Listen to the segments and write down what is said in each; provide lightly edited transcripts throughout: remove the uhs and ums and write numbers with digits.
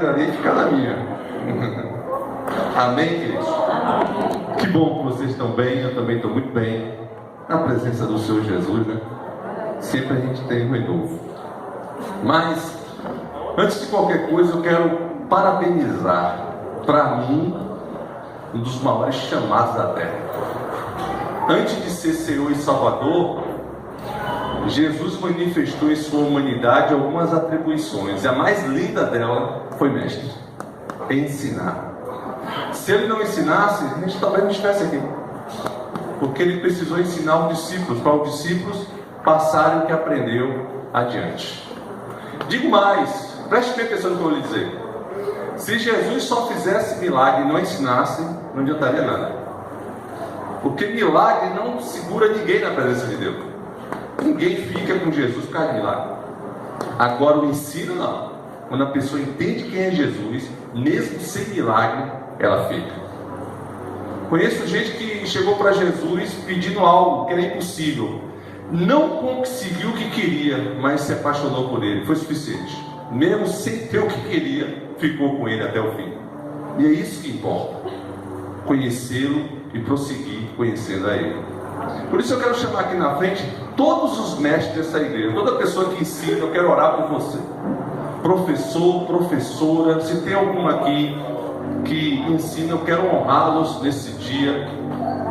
alegrarei e ficar na minha. Amém, queridos? Que bom que vocês estão bem, eu também estou muito bem. Na presença do Senhor Jesus, né? Sempre a gente tem um renovo. Mas, antes de qualquer coisa, eu quero parabenizar, para mim, um dos maiores chamados da terra. Antes de ser Senhor e Salvador, Jesus manifestou em sua humanidade algumas atribuições, e a mais linda dela foi mestre, ensinar. Se ele não ensinasse, a gente talvez não estivesse aqui, porque ele precisou ensinar os discípulos, para os discípulos passarem o que aprendeu adiante. Digo mais, preste bem atenção no que eu vou lhe dizer. Se Jesus só fizesse milagre e não ensinasse, não adiantaria nada, porque milagre não segura ninguém na presença de Deus. Ninguém fica com Jesus por causa de milagre. Agora o ensino não. Quando a pessoa entende quem é Jesus, mesmo sem milagre, ela fica. Conheço gente que chegou para Jesus pedindo algo que era impossível. Não conseguiu o que queria, mas se apaixonou por ele. Foi suficiente. Mesmo sem ter o que queria, ficou com ele até o fim. E é isso que importa. Conhecê-lo e prosseguir conhecendo a ele. Por isso eu quero chamar aqui na frente todos os mestres dessa igreja, toda pessoa que ensina. Eu quero orar por você, professor, professora. Se tem algum aqui que ensina, eu quero honrá-los nesse dia,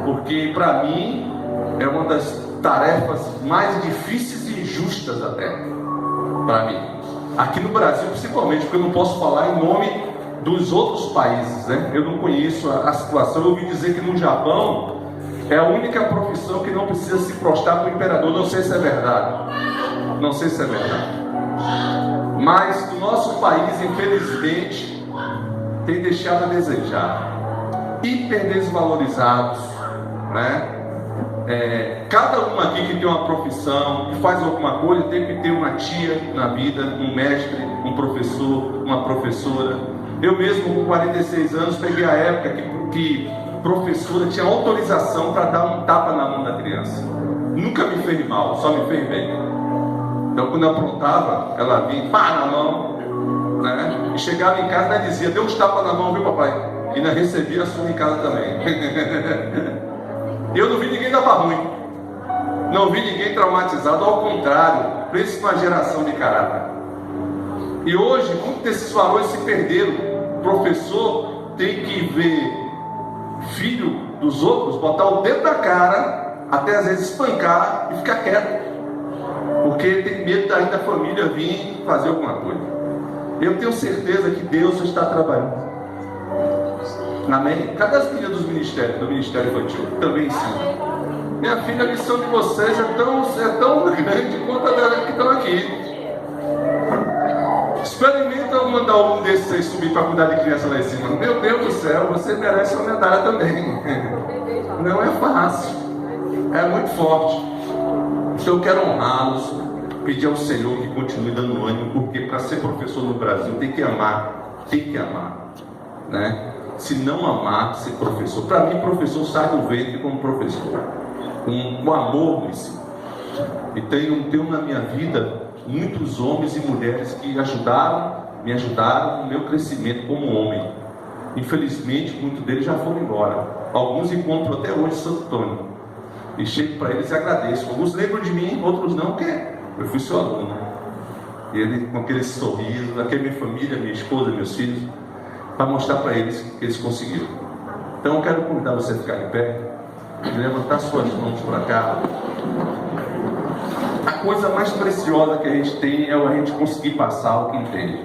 porque para mim é uma das tarefas mais difíceis e injustas da terra, para mim, aqui no Brasil principalmente, porque eu não posso falar em nome dos outros países, né? Eu não conheço a situação. Eu ouvi dizer que no Japão é a única profissão que não precisa se prostrar para o imperador. Não sei se é verdade. Não sei se é verdade. Mas o nosso país, infelizmente, tem deixado a desejar. Hiper desvalorizados, né? Cada um aqui que tem uma profissão, que faz alguma coisa, tem que ter uma tia na vida, um mestre, um professor, uma professora. Eu mesmo, com 46 anos, peguei a época que professora tinha autorização para dar um tapa na mão da criança. Nunca me fez mal, só me fez bem. Então quando eu aprontava, ela vinha, pá, na mão, né? E chegava em casa e dizia, deu uns tapas na mão, viu papai? E ainda recebia a sua em casa também. Eu não vi ninguém dar para ruim, não vi ninguém traumatizado, ao contrário, pensa numa geração de caráter. E hoje, muitos desses valores se perderam. O professor tem que ver filho dos outros botar o dedo na cara, até às vezes espancar e ficar quieto, porque tem medo ainda da família vir fazer alguma coisa. Eu tenho certeza que Deus está trabalhando. Amém? Cadê as meninas do Ministério Infantil? Também ensina. Minha filha, a lição de vocês é tão grande quanto a delas que estão aqui. Experimenta mandar um desses aí subir para cuidar de criança lá em cima. Meu Deus do céu, você merece uma medalha também. Não é fácil, é muito forte. Então eu quero honrá-los, pedir ao Senhor que continue dando ânimo, porque para ser professor no Brasil tem que amar, né? Se não amar, ser professor. Para mim, professor sai do ventre como professor, com amor no ensino. E tenho na minha vida muitos homens e mulheres que me ajudaram no meu crescimento como homem. Infelizmente, muitos deles já foram embora. Alguns encontro até hoje em Santo Antônio. E chego para eles e agradeço. Alguns lembram de mim, outros não, porque eu fui seu aluno. E ele, com aquele sorriso, aqui é minha família, minha esposa, meus filhos, para mostrar para eles que eles conseguiram. Então eu quero convidar você a ficar de pé, e levantar suas mãos para cá. A coisa mais preciosa que a gente tem é a gente conseguir passar o que entende.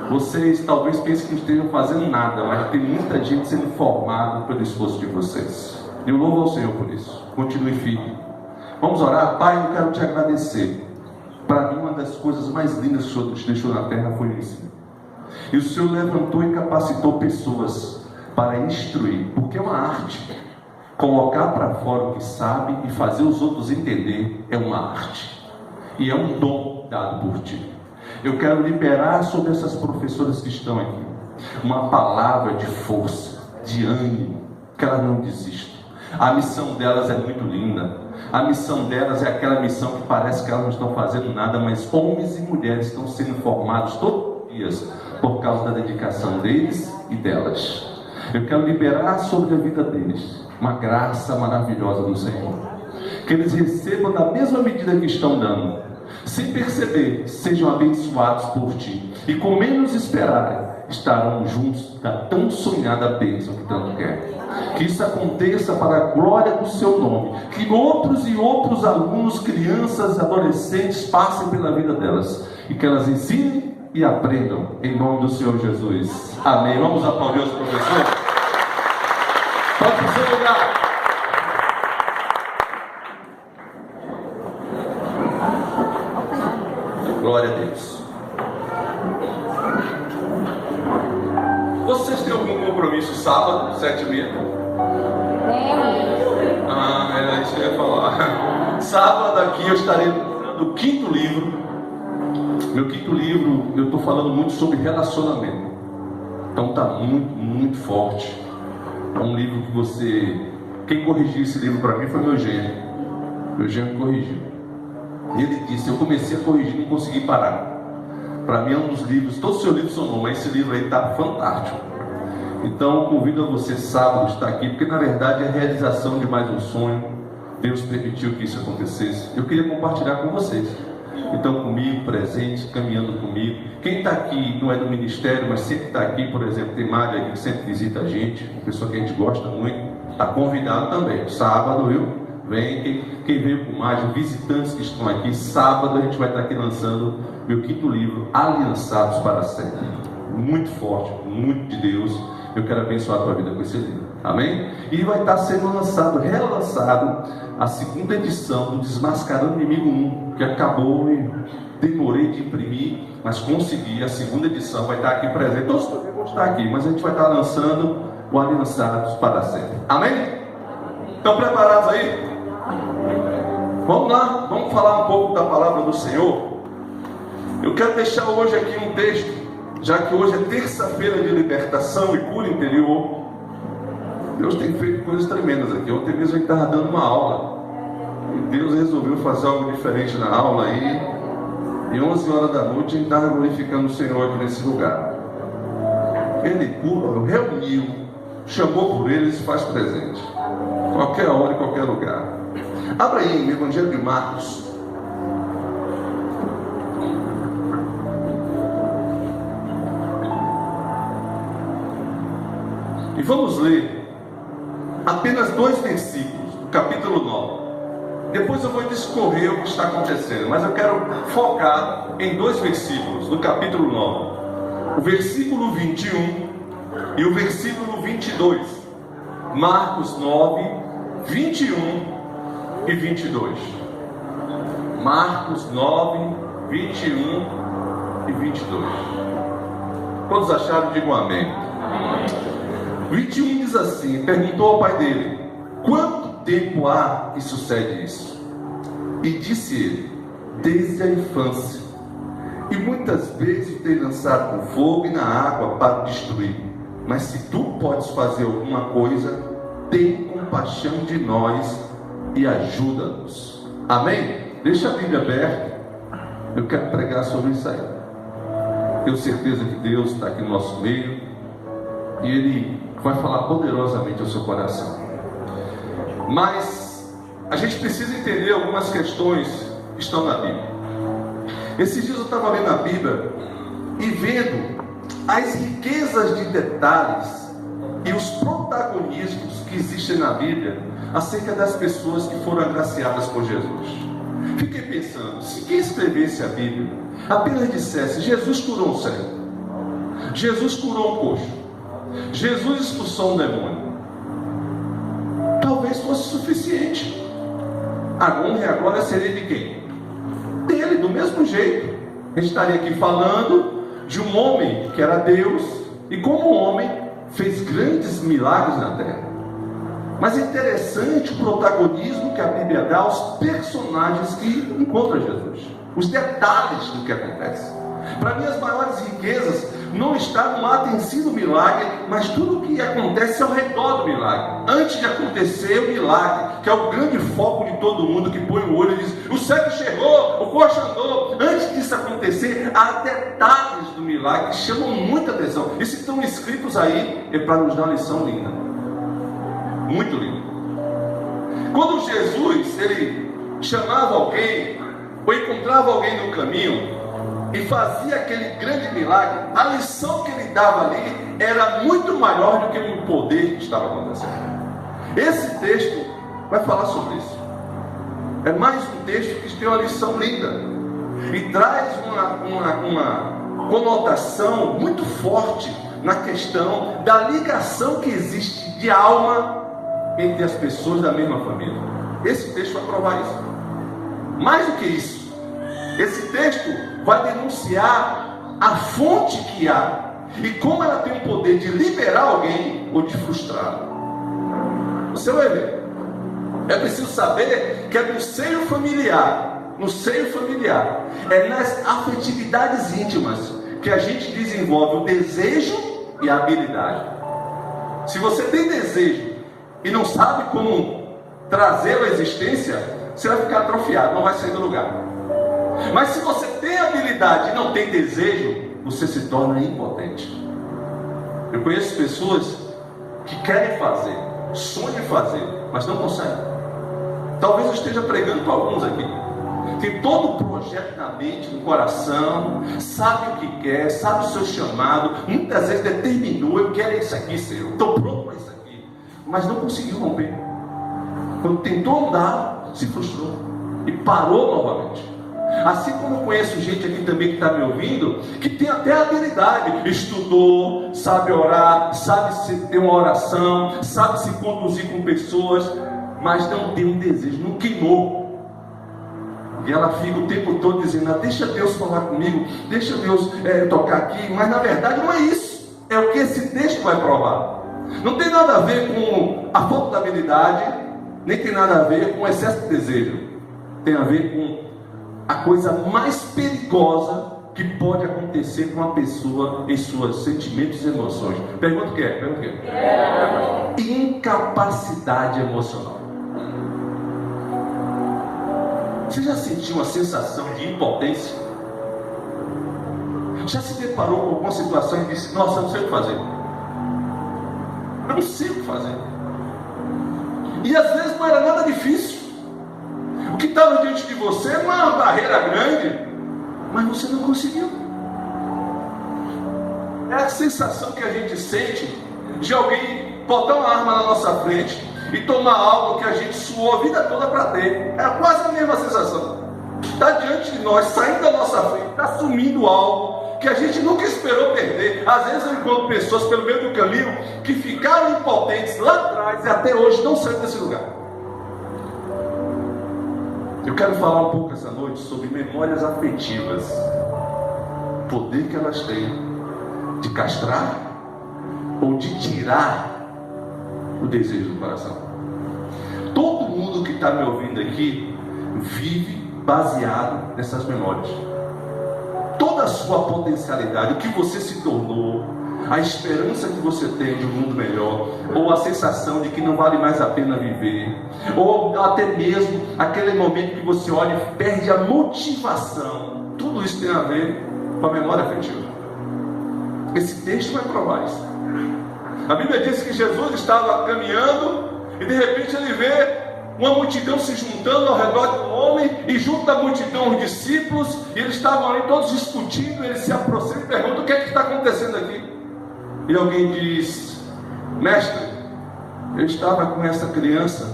Vocês talvez pensem que não estejam fazendo nada, mas tem muita gente sendo formada pelo esforço de vocês. Eu louvo ao Senhor por isso. Continue firme. Vamos orar? Pai, eu quero te agradecer. Para mim, uma das coisas mais lindas que o Senhor nos deixou na terra foi o ensino. E o Senhor levantou e capacitou pessoas para instruir, porque é uma arte. Colocar para fora o que sabe e fazer os outros entender é uma arte. E é um dom dado por ti. Eu quero liberar sobre essas professoras que estão aqui uma palavra de força, de ânimo, que elas não desistam. A missão delas é muito linda. A missão delas é aquela missão que parece que elas não estão fazendo nada, mas homens e mulheres estão sendo formados todo dia alegrias por causa da dedicação deles e delas. Eu quero liberar sobre a vida deles uma graça maravilhosa do Senhor. Que eles recebam da mesma medida que estão dando, sem perceber, sejam abençoados por Ti. E com menos esperarem, estarão juntos da tão sonhada bênção que tanto querem. Que isso aconteça para a glória do Seu nome. Que outros e outros alunos, crianças, adolescentes passem pela vida delas. E que elas ensinem e aprendam em nome do Senhor Jesus. Amém. Vamos aplaudir os professores. Pode ir para o seu lugar. Glória a Deus. Vocês têm algum compromisso sábado, 7h30? Era isso que eu ia falar. Sábado aqui eu estarei no 5º livro. Meu 5º livro, eu estou falando muito sobre relacionamento. Então está muito forte. É um livro que você... Quem corrigiu esse livro para mim foi meu genro. Meu genro corrigiu. Ele disse, eu comecei a corrigir e não consegui parar. Para mim é um dos livros, todos os seus livros são bons, mas esse livro aí está fantástico. Então convido a você sábado estar aqui, porque na verdade é a realização de mais um sonho. Deus permitiu que isso acontecesse. Eu queria compartilhar com vocês. Então comigo, presente, caminhando comigo. Quem está aqui não é do ministério, mas sempre está aqui, por exemplo, tem Mário aqui que sempre visita a gente, uma pessoa que a gente gosta muito, está convidado também. Sábado, viu? Vem, quem veio com mais, visitantes que estão aqui, sábado a gente vai estar aqui lançando meu 5º livro, Aliançados para Sempre. Muito forte, muito de Deus. Eu quero abençoar a tua vida com esse livro. Amém? E vai estar sendo relançado a 2ª edição do Desmascarando o Inimigo 1, que acabou e demorei de imprimir, mas consegui. A 2ª edição vai estar aqui presente. Todos vão estar aqui, mas a gente vai estar lançando o Aliançados para Sempre. Amém? Estão preparados aí? Vamos lá, vamos falar um pouco da palavra do Senhor. Eu quero deixar hoje aqui um texto, já que hoje é terça-feira de libertação e cura interior. Deus tem feito coisas tremendas aqui. Ontem mesmo a gente estava dando uma aula e Deus resolveu fazer algo diferente na aula aí. E 11 horas da noite a gente estava glorificando o Senhor aqui nesse lugar. Ele cura, reuniu, chamou por eles e faz presente. Qualquer hora e qualquer lugar. Abra aí no Evangelho de Marcos. E vamos ler apenas 2 versículos do capítulo 9. Depois eu vou discorrer o que está acontecendo, mas eu quero focar em 2 versículos do capítulo 9. O versículo 21 e o versículo 22. Marcos 9, 21 e 22. Marcos 9, 21 e 22. Todos acharam? Digam amém. 21 diz assim: perguntou ao pai dele: quanto tempo há que sucede isso? E disse ele: desde a infância. E muitas vezes tem lançado no fogo e na água para destruir. Mas se tu podes fazer alguma coisa, tem compaixão de nós e ajuda-nos. Amém? Deixa a Bíblia aberta. Eu quero pregar sobre isso aí. Tenho certeza que Deus está aqui no nosso meio e Ele vai falar poderosamente ao seu coração. Mas a gente precisa entender algumas questões que estão na Bíblia. Esses dias eu estava lendo a Bíblia e vendo as riquezas de detalhes e os protagonismos que existem na Bíblia acerca das pessoas que foram agraciadas por Jesus. Fiquei pensando, se quem escrevesse a Bíblia apenas dissesse: Jesus curou um cego, Jesus curou um coxo, Jesus expulsou um demônio, talvez fosse suficiente. A honra e a glória seria de quem? Dele, do mesmo jeito. A gente estaria aqui falando de um homem que era Deus e como homem fez grandes milagres na terra. Mas é interessante o protagonismo que a Bíblia dá aos personagens que encontram Jesus, os detalhes do que acontece. Para mim, as maiores riquezas não está no ato em si do milagre, mas tudo o que acontece ao redor do milagre. Antes de acontecer o milagre, que é o grande foco de todo mundo, que põe o olho e diz, o cego enxergou, o coxo andou. Antes disso acontecer, há detalhes do milagre que chamam muita atenção. E se estão escritos aí, é para nos dar uma lição linda. Muito linda. Quando Jesus, ele chamava alguém, ou encontrava alguém no caminho, e fazia aquele grande milagre, a lição que ele dava ali era muito maior do que o poder que estava acontecendo. Esse texto vai falar sobre isso. É mais um texto que tem uma lição linda e traz uma conotação muito forte na questão da ligação que existe de alma entre as pessoas da mesma família. Esse texto vai provar isso. Mais do que isso, esse texto vai denunciar a fonte que há e como ela tem o poder de liberar alguém ou de frustrá-lo. Você vai ver. É preciso saber que é no seio familiar, é nas afetividades íntimas que a gente desenvolve o desejo e a habilidade. Se você tem desejo e não sabe como trazê-lo à existência, você vai ficar atrofiado, não vai sair do lugar. Mas se você tem habilidade e não tem desejo, você se torna impotente. Eu conheço pessoas que querem fazer, sonham em fazer, mas não conseguem. Talvez eu esteja pregando para alguns aqui. Tem todo o projeto na mente, no coração, sabe o que quer, sabe o seu chamado, muitas vezes determinou, eu quero isso aqui, Senhor, estou pronto para isso aqui, mas não conseguiu romper. Quando tentou andar, se frustrou e parou novamente. Assim como eu conheço gente aqui também que está me ouvindo, que tem até habilidade, estudou, sabe orar, sabe ter uma oração, sabe se conduzir com pessoas, mas não tem um desejo, não queimou. E ela fica o tempo todo dizendo, deixa Deus falar comigo, deixa Deus tocar aqui, mas na verdade não é isso, é o que esse texto vai provar. Não tem nada a ver com a falta de habilidade, nem tem nada a ver com excesso de desejo, tem a ver com a coisa mais perigosa que pode acontecer com uma pessoa em seus sentimentos e emoções. Pergunta o que é? Incapacidade emocional. Você já sentiu uma sensação de impotência? Já se deparou com alguma situação e disse, nossa, eu não sei o que fazer. Eu não sei o que fazer. E às vezes não era nada difícil. O que estava diante de você não é uma barreira grande, mas você não conseguiu. É a sensação que a gente sente de alguém botar uma arma na nossa frente e tomar algo que a gente suou a vida toda para ter. É quase a mesma sensação. Está diante de nós, saindo da nossa frente, está assumindo algo que a gente nunca esperou perder. Às vezes eu encontro pessoas pelo meio do caminho que ficaram impotentes lá atrás e até hoje não saíram desse lugar. Eu quero falar um pouco essa noite sobre memórias afetivas, o poder que elas têm de castrar ou de tirar o desejo do coração. Todo mundo que está me ouvindo aqui vive baseado nessas memórias. Toda a sua potencialidade, o que você se tornou, a esperança que você tem de um mundo melhor, ou a sensação de que não vale mais a pena viver, ou até mesmo aquele momento que você olha e perde a motivação. Tudo isso tem a ver com a memória afetiva. Esse texto vai provar isso. A Bíblia diz que Jesus estava caminhando e de repente ele vê uma multidão se juntando ao redor de um homem, e junto da multidão os discípulos, e eles estavam ali todos discutindo. Ele se aproxima e pergunta, o que é que está acontecendo aqui? E alguém diz, mestre, eu estava com essa criança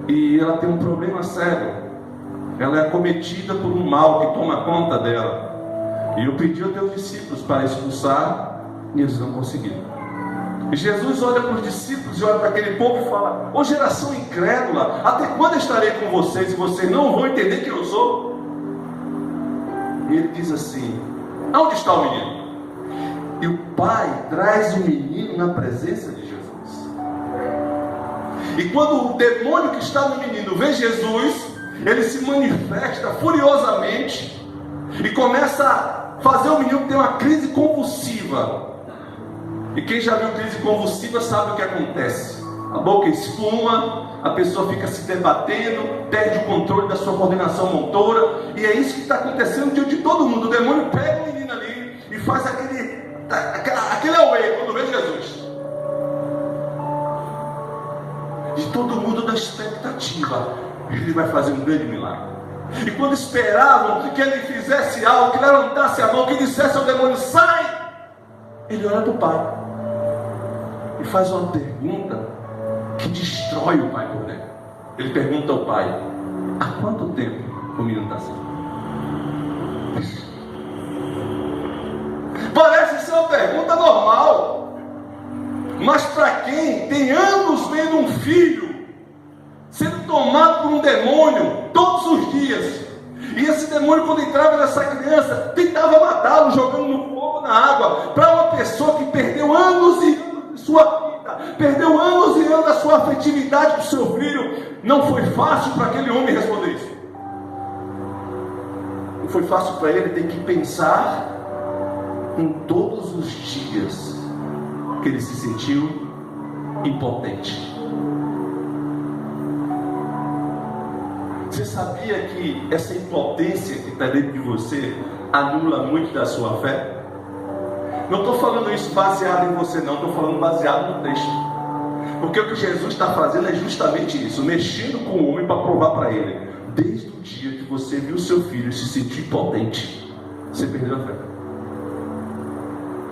e ela tem um problema sério, ela é acometida por um mal que toma conta dela, e eu pedi aos teus discípulos para expulsar e eles não conseguiram. E Jesus olha para os discípulos e olha para aquele povo e fala, ô geração incrédula, até quando estarei com vocês e vocês não vão entender quem eu sou? E ele diz assim, aonde está o menino? E o pai traz o menino na presença de Jesus. E quando o demônio que está no menino vê Jesus, ele se manifesta furiosamente e começa fazer o menino ter uma crise convulsiva. E quem já viu crise convulsiva sabe o que acontece. A boca espuma, a pessoa fica se debatendo, perde o controle da sua coordenação motora, e é isso que está acontecendo diante de todo mundo. O demônio pega o menino ali e faz aquele auê quando vê Jesus. De todo mundo da expectativa, ele vai fazer um grande milagre. E quando esperavam que ele fizesse algo, que levantasse a mão, que dissesse ao demônio, sai! Ele olha para o pai e faz uma pergunta que destrói o pai por dentro. Ele pergunta ao pai, há quanto tempo o menino está assim? Parece ser uma pergunta normal, mas para quem tem anos vendo um filho sendo tomado por um demônio todos os dias, e esse demônio, quando entrava nessa criança, tentava matá-lo, jogando no fogo, na água, para uma pessoa que perdeu anos e anos de sua vida, perdeu anos e anos da sua afetividade com o seu filho, não foi fácil para aquele homem responder isso. Não foi fácil para ele ter que pensar em todos os dias que ele se sentiu impotente. Você sabia que essa impotência que está dentro de você anula muito da sua fé? Não estou falando isso baseado em você, não, estou falando baseado no texto. Porque o que Jesus está fazendo é justamente isso, mexendo com o homem para provar para ele. Desde o dia que você viu seu filho se sentir impotente, você perdeu a fé.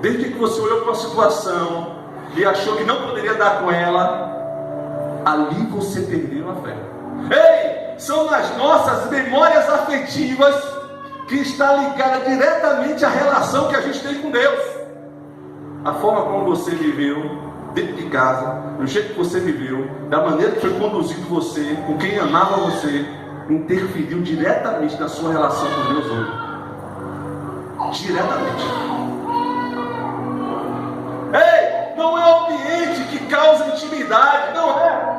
Desde que você olhou para a situação e achou que não poderia dar com ela, ali você perdeu a fé. Ei! São nas nossas memórias afetivas que está ligada diretamente à relação que a gente tem com Deus. A forma como você viveu dentro de casa, do jeito que você viveu, da maneira que foi conduzido você, com quem amava você, interferiu diretamente na sua relação com Deus hoje. Diretamente. Ei, não é o ambiente que causa intimidade, não é.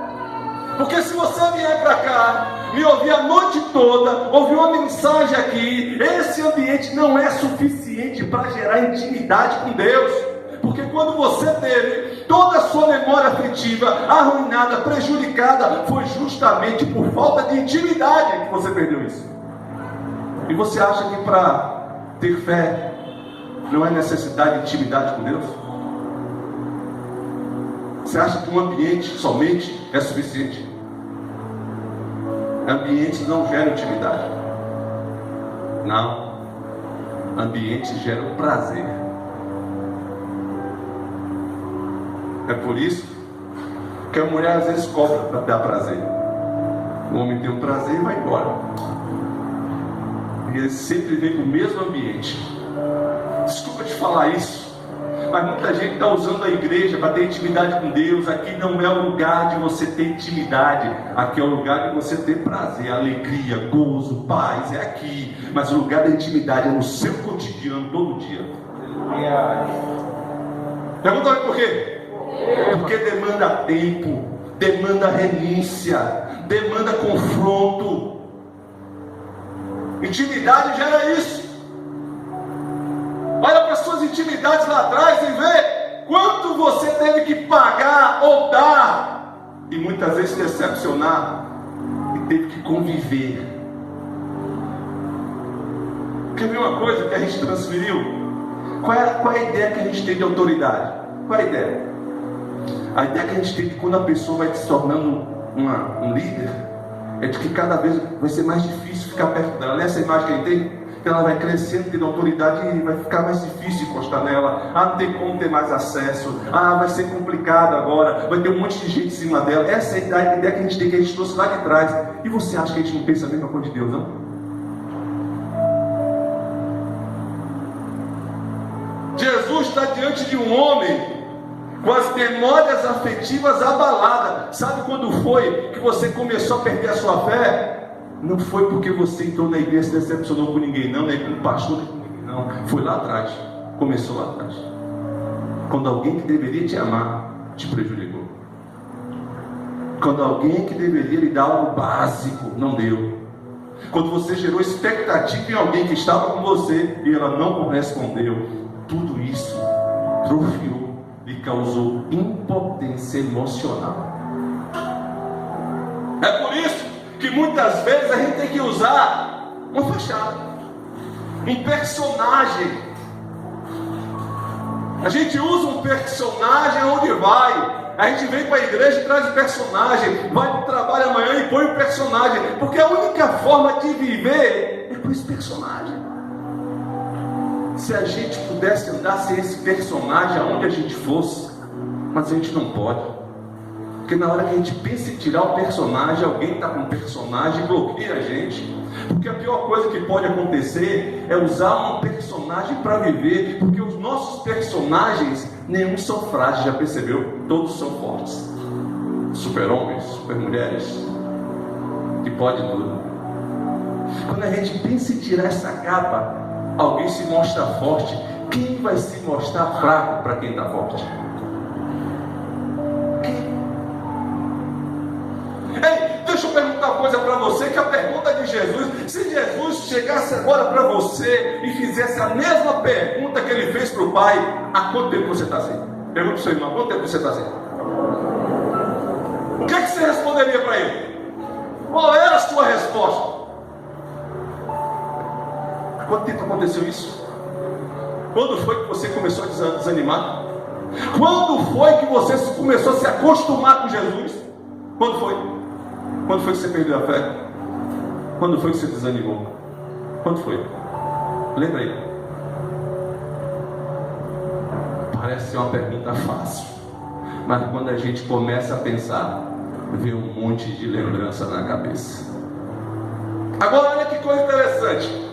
Porque se você vier para cá, me ouvir a noite toda, ouvir uma mensagem aqui, esse ambiente não é suficiente para gerar intimidade com Deus. Porque quando você teve toda a sua memória afetiva arruinada, prejudicada, foi justamente por falta de intimidade que você perdeu isso. E você acha que para ter fé não é necessidade de intimidade com Deus? Você acha que um ambiente somente é suficiente? Ambientes não geram intimidade. Não. Ambientes geram prazer. É por isso que a mulher às vezes cobra para dar prazer. O homem tem um prazer e vai embora. E ele sempre vem para o mesmo ambiente. Desculpa te falar isso, mas muita gente está usando a igreja para ter intimidade com Deus. Aqui não é o lugar de você ter intimidade. Aqui é o lugar de você ter prazer, alegria, gozo, paz. É aqui. Mas o lugar da intimidade é no seu cotidiano, todo dia. Pergunta por quê? Porque demanda tempo, demanda renúncia, demanda confronto. Intimidade gera isso. Olha para as suas intimidades lá atrás e vê quanto você teve que pagar ou dar, e muitas vezes decepcionar, e teve que conviver. Quer ver uma coisa que a gente transferiu? Qual é a ideia que a gente tem de autoridade? Qual é a ideia? A ideia que a gente tem de que quando a pessoa vai se tornando um líder, é de que cada vez vai ser mais difícil ficar perto dela. Olha essa imagem que a gente tem. Que ela vai crescendo, tendo autoridade, e vai ficar mais difícil encostar nela. Não tem como ter mais acesso. Vai ser complicado agora. Vai ter um monte de gente em cima dela. Essa é a ideia que a gente tem, que a gente trouxe lá de trás. E você acha que a gente não pensa a mesma coisa de Deus, não? Jesus está diante de um homem com as memórias afetivas abaladas. Sabe quando foi que você começou a perder a sua fé? Não foi porque você entrou na igreja e se decepcionou com ninguém, não, nem com o pastor, nem com ninguém, não. Foi lá atrás, começou lá atrás. Quando alguém que deveria te amar te prejudicou. Quando alguém que deveria lhe dar algo básico não deu. quando você gerou expectativa em alguém que estava com você e ela não correspondeu, tudo isso atrofiou e causou impotência emocional. É por isso que muitas vezes a gente tem que usar uma fachada, um personagem. A gente usa um personagem onde vai. A gente vem para a igreja e traz o personagem, vai para o trabalho amanhã e põe o personagem, porque a única forma de viver é com esse personagem. Se a gente pudesse andar sem esse personagem aonde a gente fosse, mas a gente não pode, porque na hora que a gente pensa em tirar o personagem, alguém está com o personagem e bloqueia a gente. Porque a pior coisa que pode acontecer é usar um personagem para viver, porque os nossos personagens, nenhum são frágeis, já percebeu? Todos são fortes. Super-homens, super-mulheres, que pode tudo. Quando a gente pensa em tirar essa capa, alguém se mostra forte. Quem vai se mostrar fraco para quem está forte? Ei, deixa eu perguntar uma coisa para você, que a pergunta de Jesus, se Jesus chegasse agora para você e fizesse a mesma pergunta que ele fez para o Pai, há quanto tempo você está assim? Pergunta para o seu irmão, há quanto tempo você está assim? O que é que você responderia para ele? Qual era a sua resposta? Há quanto tempo aconteceu isso? Quando foi que você começou a desanimar? Quando foi que você começou a se acostumar com Jesus? Quando foi? Quando foi que você perdeu a fé? Quando foi que você desanimou? Quando foi? Lembra aí. Parece ser uma pergunta fácil, mas quando a gente começa a pensar, vem um monte de lembrança na cabeça. Agora olha que coisa interessante.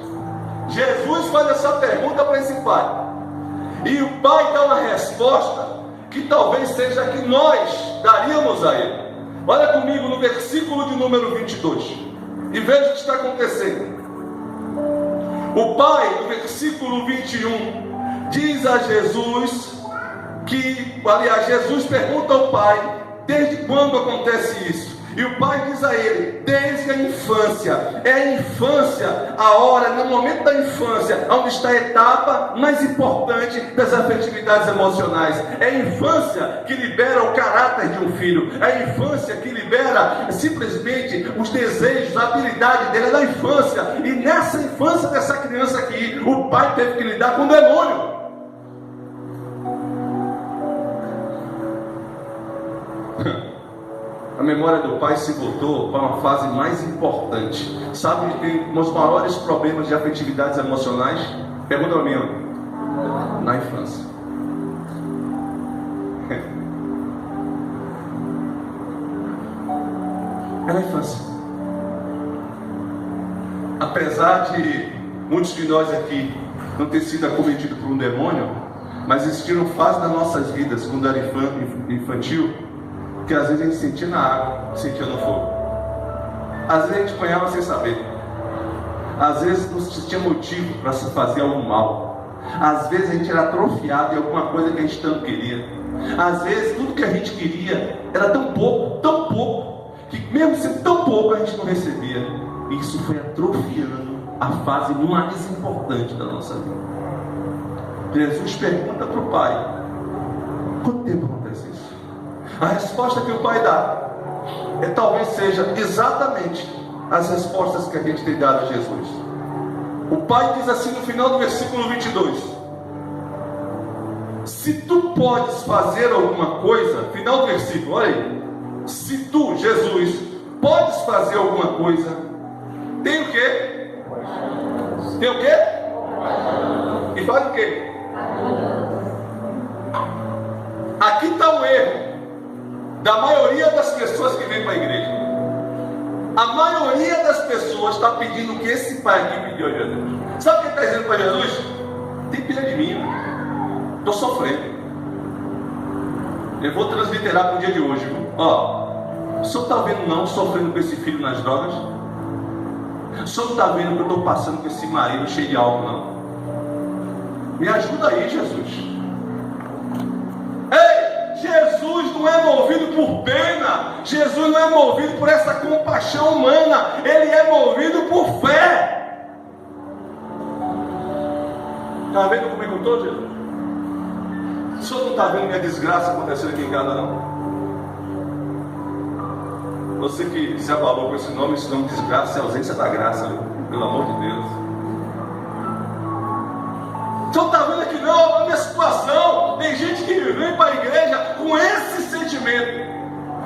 Jesus faz essa pergunta para esse pai, e o pai dá uma resposta que talvez seja a que nós daríamos a ele. Olha comigo no versículo de número 22 e veja o que está acontecendo. O pai, no versículo 21, diz a Jesus que, aliás, Jesus pergunta ao pai desde quando acontece isso. E o pai diz a ele, desde a infância. É a infância, a hora, no momento da infância, onde está a etapa mais importante das afetividades emocionais. É a infância que libera o caráter de um filho. É a infância que libera simplesmente os desejos, a habilidade dele. É da infância. E nessa infância dessa criança aqui, o pai teve que lidar com o demônio. A memória do pai se voltou para uma fase mais importante. Sabe onde tem os maiores problemas de afetividades emocionais? Pergunta para mim, ó. Na infância. É na infância. Apesar de muitos de nós aqui não ter sido acometidos por um demônio, mas existiram fases das nossas vidas, quando era infantil, que às vezes a gente sentia na água, sentia no fogo. Às vezes a gente apanhava sem saber. Às vezes não tinha motivo para se fazer algum mal. Às vezes a gente era atrofiado em alguma coisa que a gente tanto queria. Às vezes tudo que a gente queria era tão pouco, que mesmo sendo tão pouco a gente não recebia. E isso foi atrofiando a fase mais importante da nossa vida. Jesus pergunta para o pai, quanto tempo acontece isso? A resposta que o pai dá talvez seja exatamente as respostas que a gente tem dado a Jesus. O pai diz assim no final do versículo 22: se tu podes fazer alguma coisa, final do versículo, olha aí, se tu, Jesus, podes fazer alguma coisa, tem o quê? Tem o quê? E faz o quê? Aqui está o erro da maioria das pessoas que vêm para a igreja. A maioria das pessoas está pedindo o que esse pai aqui pediu a Jesus. Sabe o que ele está dizendo para Jesus? Tem pena de mim, estou sofrendo. Eu vou transliterar para o dia de hoje. Ó, o senhor está vendo não sofrendo com esse filho nas drogas? O senhor não está vendo que eu estou passando com esse marido cheio de álcool, não? Me ajuda aí, Jesus. Ei, Jesus não não é movido por pena, Jesus não é movido por essa compaixão humana, Ele é movido por fé. Está vendo como é que eu estou, Jesus? O senhor não está vendo minha desgraça acontecendo aqui em casa, não? Você que se abalou com esse nome desgraça é ausência da graça, pelo amor de Deus. O senhor está vendo aqui não, a minha situação. Tem gente que vem para a igreja com esse sentimento,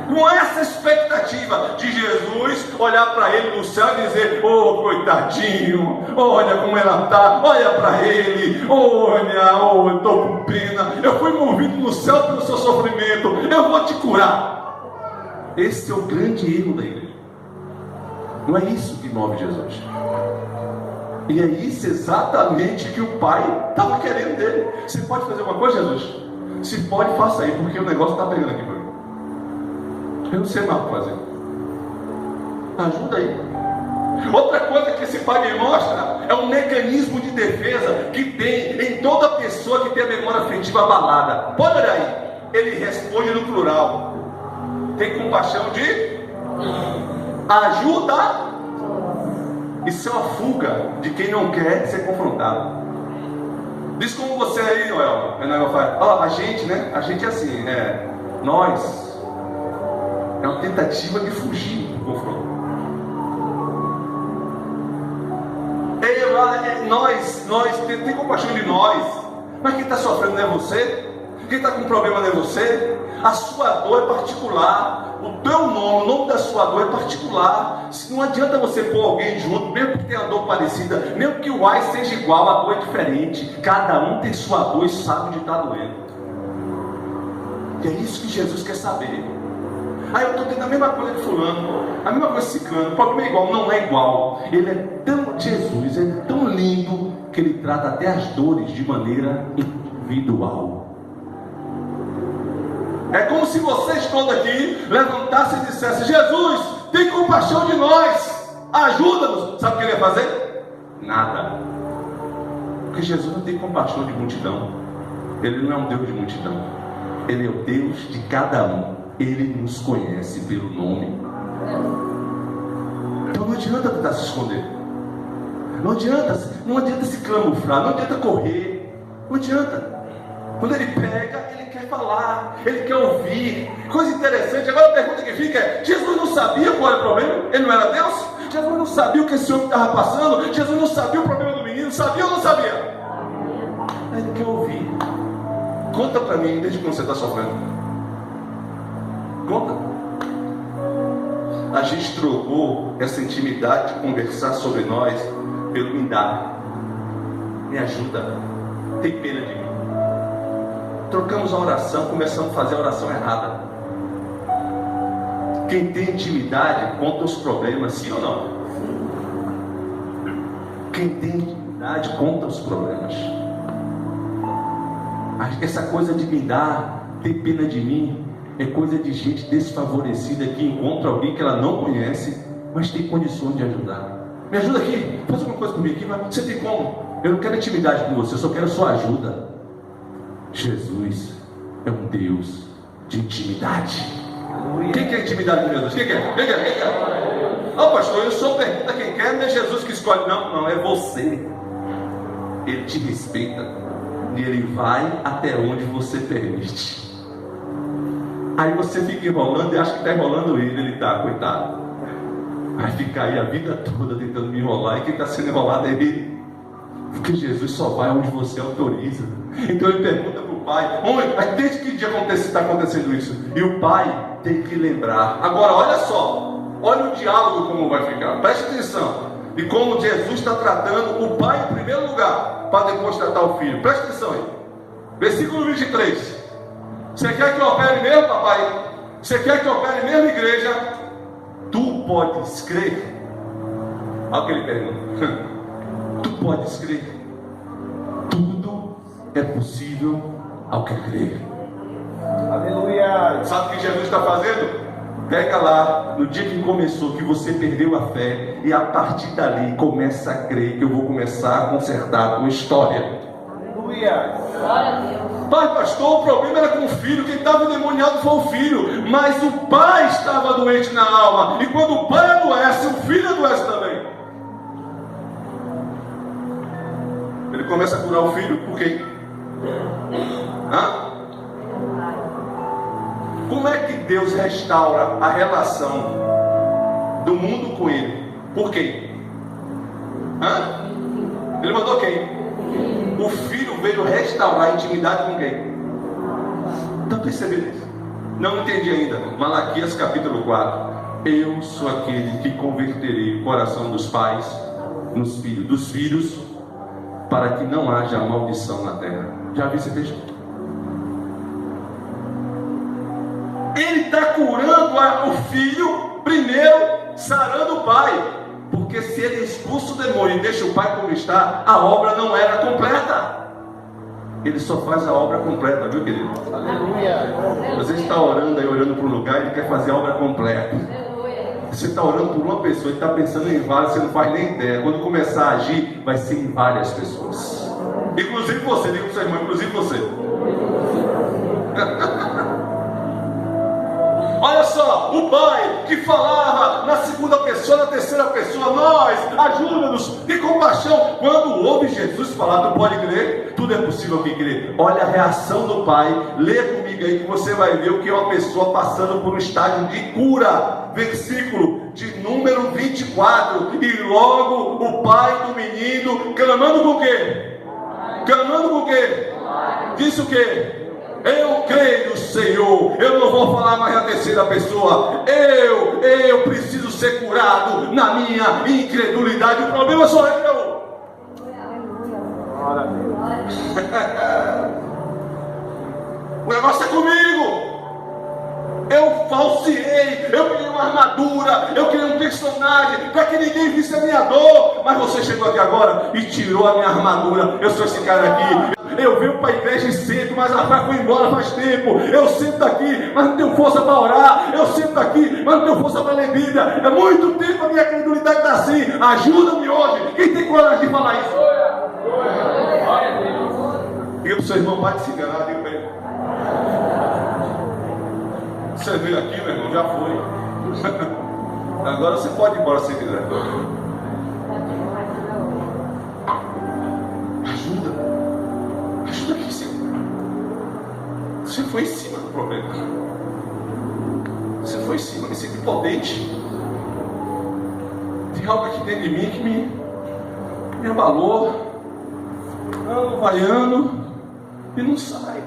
com essa expectativa de Jesus olhar para ele no céu e dizer: oh, coitadinho, olha como ela está, olha para ele, olha, oh, eu estou com pena, eu fui movido no céu pelo seu sofrimento, eu vou te curar. Esse é o grande erro da igreja. Não é isso que move Jesus. E é isso exatamente que o Pai estava querendo dele. Você pode fazer uma coisa, Jesus? Se pode, faça aí, porque o negócio está pegando aqui para mim. Eu não sei mais o que fazer. Ajuda aí. Outra coisa que esse Pai me mostra é um mecanismo de defesa que tem em toda pessoa que tem a memória afetiva abalada. Pode olhar aí. Ele responde no plural. Tem compaixão de ajuda. Isso é uma fuga de quem não quer ser confrontado. Diz como você aí, Noel. Noel fala: a gente, né? A gente é assim, nós. É uma tentativa de fugir do confronto. Nós, tem compaixão de nós. Mas quem está sofrendo não é você. Quem está com problema não é você. A sua dor é particular. O teu nome, o nome da sua dor é particular. Não adianta você pôr alguém junto, mesmo que tenha dor parecida, mesmo que o ai seja igual, a dor é diferente. Cada um tem sua dor e sabe onde está doendo. E é isso que Jesus quer saber. Eu estou tendo a mesma coisa de fulano, a mesma coisa de ciclano, o problema é igual. Não é igual. Ele é tão, Jesus é tão lindo que ele trata até as dores de maneira individual. É como se vocês todos aqui levantassem e dissessem: Jesus, tem compaixão de nós, ajuda-nos. Sabe o que ele ia fazer? Nada. Porque Jesus não tem compaixão de multidão. Ele não é um Deus de multidão. Ele é o Deus de cada um. Ele nos conhece pelo nome. Então não adianta tentar se esconder. Não adianta se camuflar, não adianta correr. Não adianta. Quando ele pega, ele quer falar, ele quer ouvir. Coisa interessante. Agora a pergunta que fica é: Jesus não sabia qual era o problema? Ele não era Deus? Jesus não sabia o que esse homem estava passando? Jesus não sabia o problema do menino? Sabia ou não sabia? Ele quer ouvir. Conta para mim, desde quando você está sofrendo. Conta. A gente trocou essa intimidade de conversar sobre nós pelo me dar. Me ajuda. Tem pena de mim. Trocamos a oração, começamos a fazer a oração errada. Quem tem intimidade conta os problemas, sim ou não? Quem tem intimidade conta os problemas. Essa coisa de me dar, ter pena de mim, é coisa de gente desfavorecida que encontra alguém que ela não conhece, mas tem condições de ajudar. Me ajuda aqui, faz alguma coisa comigo aqui. Você tem como? Eu não quero intimidade com você, eu só quero sua ajuda. Jesus é um Deus de intimidade. Quem quer intimidade com Jesus? Quem quer? Quem quer? Pastor, eu só pergunta quem quer, não é Jesus que escolhe. Não, é você. Ele te respeita e ele vai até onde você permite. Aí você fica enrolando e acha que está enrolando ele está, coitado. Vai ficar aí a vida toda tentando me enrolar, e quem está sendo enrolado é ele. Porque Jesus só vai onde você autoriza. Então ele pergunta para o pai: mas desde que dia está acontecendo isso? E o pai tem que lembrar. Agora olha só, olha o diálogo como vai ficar. Preste atenção. E como Jesus está tratando o pai em primeiro lugar, para depois tratar o filho. Preste atenção aí. Versículo 23. Você quer que eu opere mesmo, papai? Você quer que eu opere mesmo, igreja? Tu podes crer? Olha o que ele pergunta. Tu podes crer? Tudo é possível ao que crer. Aleluia! Sabe o que Jesus está fazendo? Pega lá, no dia que começou, que você perdeu a fé, e a partir dali começa a crer que eu vou começar a consertar a tua história. Aleluia! Glória a Deus! Pai, pastor, o problema era com o filho. Quem estava endemoniado foi o filho. Mas o pai estava doente na alma. E quando o pai adoece, o filho adoece também. Ele começa a curar o filho por quê? Hã? Como é que Deus restaura a relação do mundo com ele? Por quê? Hã? Ele mandou quem? O filho veio restaurar a intimidade com quem? Está percebendo isso? Não entendi ainda. Malaquias capítulo 4. Eu sou aquele que converterei o coração dos pais nos filhos, dos filhos, para que não haja maldição na terra. Já viu esse texto? Ele está curando o filho primeiro, sarando o pai. Porque se ele expulsa o demônio e deixa o pai como está, a obra não era completa. Ele só faz a obra completa, viu, querido? Aleluia. Você está orando aí, olhando para um lugar, ele quer fazer a obra completa. Você está orando por uma pessoa, ele está pensando em várias, você não faz nem ideia. Quando começar a agir, vai ser em várias pessoas. Inclusive você, diga para o seu irmão, inclusive você. Olha só, o pai que falava na segunda pessoa, na terceira pessoa, nós, ajuda-nos, tem compaixão. Quando ouve Jesus falar, tu pode crer, tudo é possível que crer. Olha a reação do pai, lê comigo aí que você vai ver o que é uma pessoa passando por um estágio de cura. Versículo de número 24. E logo o pai do menino, clamando com o quê? Clamando com o quê? Disse o quê? Eu creio, Senhor. Eu não vou falar mais a terceira pessoa. Eu preciso ser curado na minha incredulidade. O problema sou eu. O negócio é comigo. Eu falseei, eu criei uma armadura, eu criei um personagem para que ninguém visse a minha dor. Mas você chegou aqui agora e tirou a minha armadura. Eu sou esse cara aqui. Eu venho para a igreja e sento, mas a fé foi embora faz tempo. Eu sento aqui, mas não tenho força para orar. Eu sento aqui, mas não tenho força para ler Bíblia. É muito tempo a minha credulidade está assim. Ajuda-me hoje. Quem tem coragem de falar isso? Diga para o seu irmão, vai se enganar, diga para ele. Você veio aqui, meu irmão, já foi. Agora você pode ir embora se quiser. Ajuda aqui, Senhor. Você foi em cima do problema. Você foi em cima, me sinto impotente. Tem algo aqui dentro de mim que me abalou. Vaiando e não sai.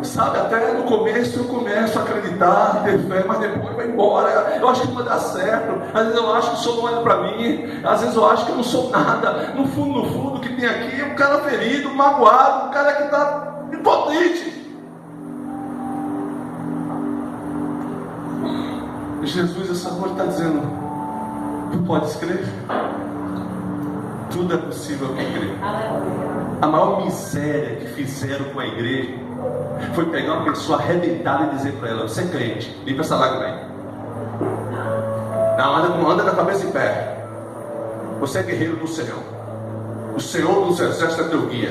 Sabe, até no começo eu começo a acreditar, ter fé, mas depois vai embora. Eu acho que não vai dar certo. Às vezes eu acho que o Senhor não olha para mim. Às vezes eu acho que eu não sou nada. No fundo, o que tem aqui é um cara ferido, magoado, um cara que está impotente. Jesus essa noite está dizendo: tu podes crer? Tudo é possível que crer. A maior miséria que fizeram com a igreja foi pegar uma pessoa arrebentada e dizer para ela: você é crente, limpa essa lágrima aí. Não, anda com a cabeça em pé. Você é guerreiro do Senhor. O Senhor dos exércitos é teu guia.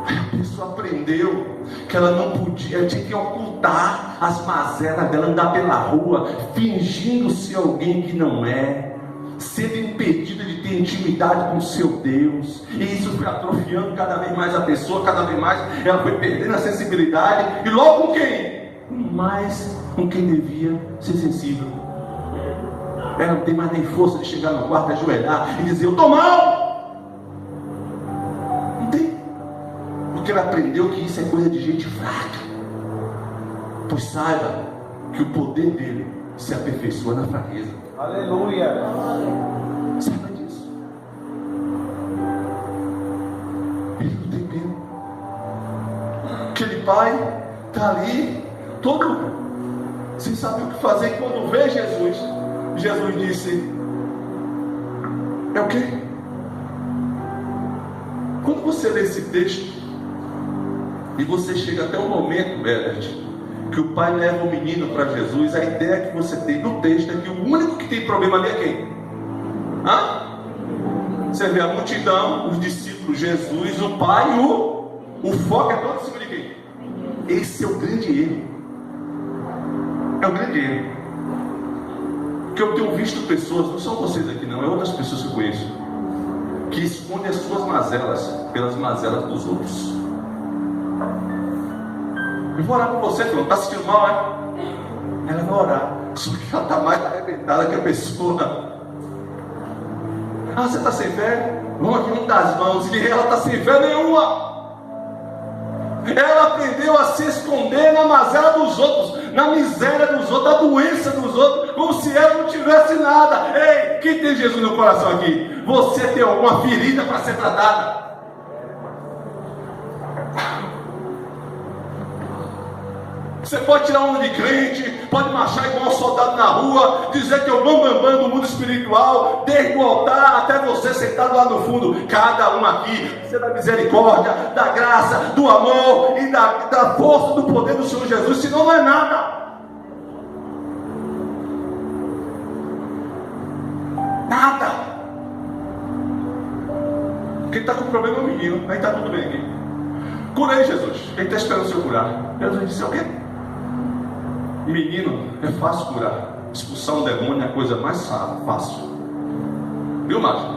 Aí a pessoa aprendeu que ela não podia, tinha que ocultar as mazelas dela, andar pela rua fingindo ser alguém que não é, sendo impedida de ter intimidade com o seu Deus. E isso foi atrofiando cada vez mais a pessoa, cada vez mais ela foi perdendo a sensibilidade. E logo com quem? Mais com quem devia ser sensível. Ela não tem mais nem força de chegar no quarto, ajoelhar e dizer: eu estou mal. Não tem. Porque ela aprendeu que isso é coisa de gente fraca. Pois saiba que o poder dele se aperfeiçoa na fraqueza. Aleluia. Saiba disso. Ele não tem medo. Aquele pai está ali, todo sem saber o que fazer. E quando vê Jesus, Jesus disse: é o quê? Quando você lê esse texto e você chega até o momento, Herbert, que o pai leva o menino para Jesus, a ideia que você tem no texto é que o único que tem problema ali é quem? Você vê a multidão, os discípulos, Jesus, o pai e o O foco é todo em cima de quem? Esse é o grande erro. É o grande erro. Que eu tenho visto pessoas, não são vocês aqui não, é outras pessoas que eu conheço, que escondem as suas mazelas pelas mazelas dos outros. Eu vou orar por você, não está sentindo mal, é? Ela vai orar, só que ela está mais arrebentada que a pessoa. Ah, você está sem fé? Vamos aqui juntar as mãos. E ela está sem fé nenhuma. Ela aprendeu a se esconder na mazela dos outros, na miséria dos outros, na doença dos outros, como se ela não tivesse nada. Ei, quem tem Jesus no coração aqui? Você tem alguma ferida para ser tratada? Você pode tirar onda de crente, pode marchar igual um soldado na rua, dizer que é o bambambam do mundo espiritual, desde o altar até você sentado lá no fundo. Cada um aqui precisa da misericórdia, da graça, do amor e da força, do poder do Senhor Jesus, senão não é nada. Nada. Quem está com problema é o menino, aí está tudo bem aqui. Curei, Jesus. Quem está esperando o Senhor curar? Jesus disse: o quê? Menino, é fácil curar. Expulsar um demônio é a coisa mais fácil. Viu, Márcio?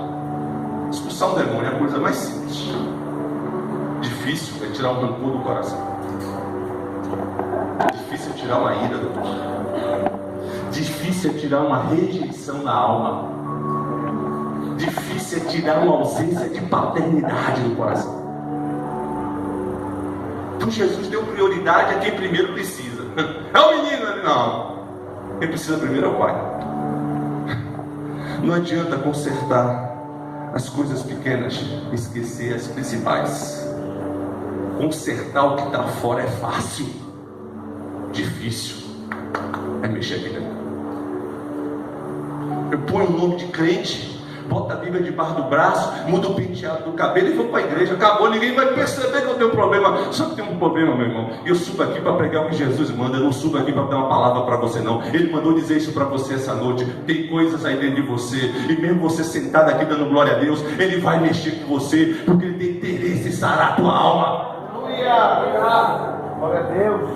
Expulsar um demônio é a coisa mais simples. Difícil é tirar um rancor do coração. Difícil é tirar uma ira do coração. Difícil é tirar uma rejeição na alma. Difícil é tirar uma ausência de paternidade do coração. Então Jesus deu prioridade a quem primeiro precisa. É o menino, não. Quem precisa primeiro é o pai. Não adianta consertar as coisas pequenas e esquecer as principais. Consertar o que está fora é fácil. Difícil é mexer aqui dentro. Eu ponho o nome de crente, bota a Bíblia debaixo do braço, muda o penteado do cabelo e vou para a igreja. Acabou, ninguém vai perceber que eu tenho um problema. Só que tem um problema, meu irmão. Eu subo aqui para pregar o que Jesus manda. Eu não subo aqui para dar uma palavra para você, não. Ele mandou dizer isso para você essa noite. Tem coisas aí dentro de você, e mesmo você sentado aqui dando glória a Deus, Ele vai mexer com você, porque Ele tem interesse em sarar a tua alma. Aleluia! Glória a Deus.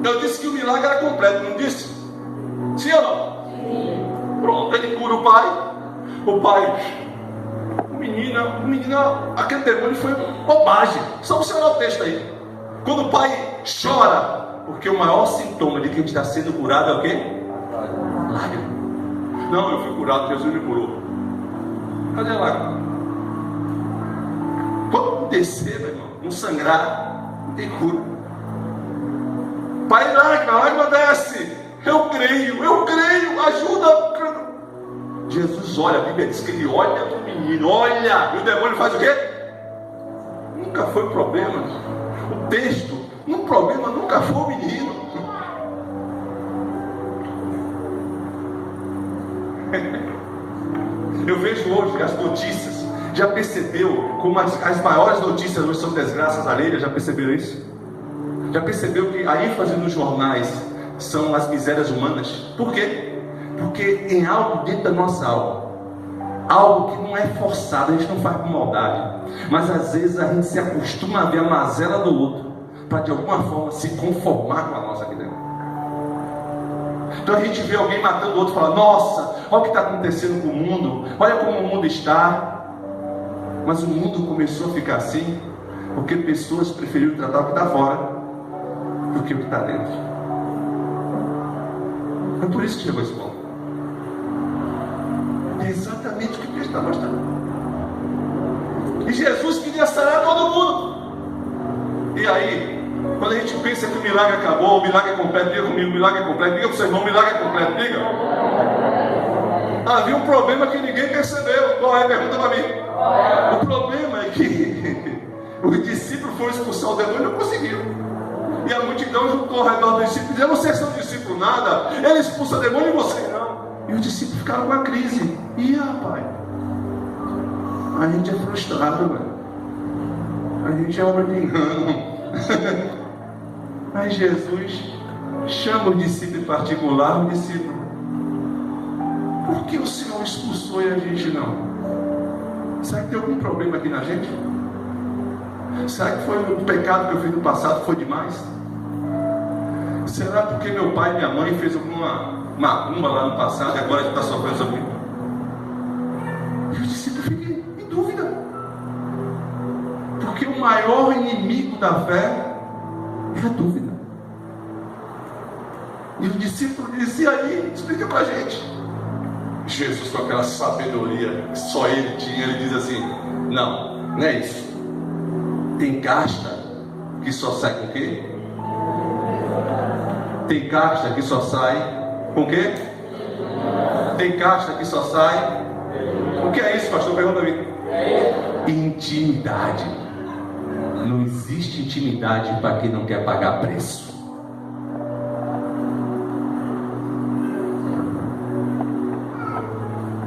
Eu disse que o milagre era completo, não disse? Sim ou não? Pronto, ele cura o pai. O pai, o menino, aquele demônio foi bobagem. Só você olhar o texto aí. Quando o pai chora, porque o maior sintoma de quem está sendo curado é o quê? Lágrima. Não, eu fui curado, Jesus me curou. Cadê a lágrima? Quando descer, meu irmão, não sangrar, não tem cura. Pai, lágrima desce. Eu creio, ajuda. Jesus olha, a Bíblia diz que ele olha para o menino, olha, e o demônio faz o quê? Nunca foi problema. O texto, um problema nunca foi o menino. Eu vejo hoje as notícias. Já percebeu como as maiores notícias hoje são desgraças alheias? Já perceberam isso? Já percebeu que a ênfase nos jornais são as misérias humanas? Por quê? Porque em algo dentro da nossa alma, algo que não é forçado, a gente não faz com maldade, mas às vezes a gente se acostuma a ver a mazela do outro, para de alguma forma se conformar com a nossa vida. Então a gente vê alguém matando o outro e fala: nossa, olha o que está acontecendo com o mundo, olha como o mundo está. Mas o mundo começou a ficar assim porque pessoas preferiram tratar o que está fora do que o que está dentro. É por isso que chegou esse ponto. É exatamente o que Cristo está mostrando. E Jesus queria sarar todo mundo. E aí, quando a gente pensa que o milagre acabou, o milagre é completo, diga comigo, o milagre é completo, diga para o seu irmão, o milagre é completo, diga. Havia um problema que ninguém percebeu. Qual é? Pergunta para mim. O problema é que os discípulos foram expulsar o demônio e não conseguiram. E a multidão juntou ao redor dos discípulos e dizendo: vocês são discípulos nada, ele expulsa o demônio e você não. E os discípulos ficaram com a crise. Ih, rapaz, a gente é frustrado, velho. A gente é obra de engano. Mas Jesus chama o discípulo em particular, o discípulo: por que o Senhor expulsou e a gente não? Será que tem algum problema aqui na gente? Será que foi o pecado que eu fiz no passado que foi demais? Será porque meu pai e minha mãe fez alguma macumba lá no passado e agora a gente está sofrendo sobre isso? E o discípulo fica em dúvida. Porque o maior inimigo da fé é a dúvida. E o discípulo disse: e aí, explica pra gente. Jesus, com aquela sabedoria que só ele tinha, ele diz assim: não é isso. Tem casta que só sai com o quê? Tem casta que só sai com o quê? Tem casta que só sai. O que é isso, pastor? Pergunta a mim. Intimidade. Não existe intimidade para quem não quer pagar preço.